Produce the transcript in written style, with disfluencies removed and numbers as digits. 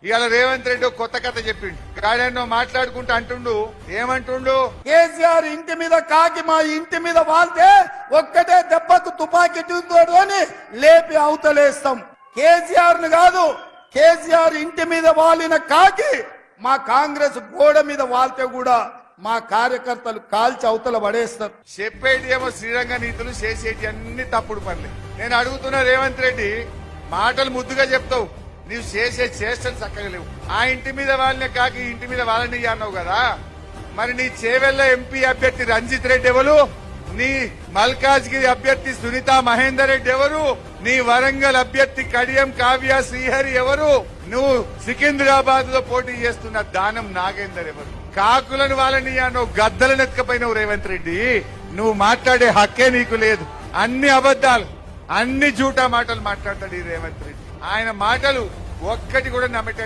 ఇవాళ రేవంత్ రెడ్డి కొత్త కథ చెప్పిండు. గాడెన్నో మాట్లాడుకుంటూ అంటుండు, ఏమంటుండు, కేసీఆర్ ఇంటి మీద కాకి మా ఇంటి మీద వాళ్తే ఒక్కటే దెబ్బకు తుపాకీ అని లేపి అవతలేస్తాం. కేసీఆర్ ను కాదు, కేసీఆర్ ఇంటి మీద వాలిన కాకి మా కాంగ్రెస్ గోడ మీద వాళ్తే కూడా మా కార్యకర్తలు కాల్చి అవతల పడేస్తారు. చెప్పేటి ఏమో శ్రీరంగ నీతులు, చేసేటి అన్ని తప్పుడు పనులే. నేను అడుగుతున్నా రేవంత్ రెడ్డి, మాటలు ముద్దుగా చెప్తావు, నీవు చేసే చేష్టలు చక్కగా లేవు. ఆ ఇంటి మీద వాళ్ళనే కాకి ఇంటి మీద వాళ్ళని అన్నావు కదా, మరి నీ చేవెళ్ల ఎంపీ అభ్యర్థి రంజిత్ రెడ్డి ఎవరు? నీ మల్కాజ్గిరి అభ్యర్థి సునీత మహేందర్ రెడ్డి ఎవరు? నీ వరంగల్ అభ్యర్థి కడియం కావ్య శ్రీహరి ఎవరు? నువ్వు సికింద్రాబాద్ లో పోటీ చేస్తున్న దానం నాగేందర్ ఎవరు? కాకులను వాళ్ళని అన్నావు, గద్దలను ఎత్తుకపోయినావు రేవంత్ రెడ్డి. నువ్వు మాట్లాడే హక్కే నీకు లేదు. అన్ని అబద్దాలు, అన్ని జూటా మాటలు మాట్లాడతాడు ఈ రేవంత్ రెడ్డి. ఆయన మాటలు ఒక్కటి కూడా నమ్మేట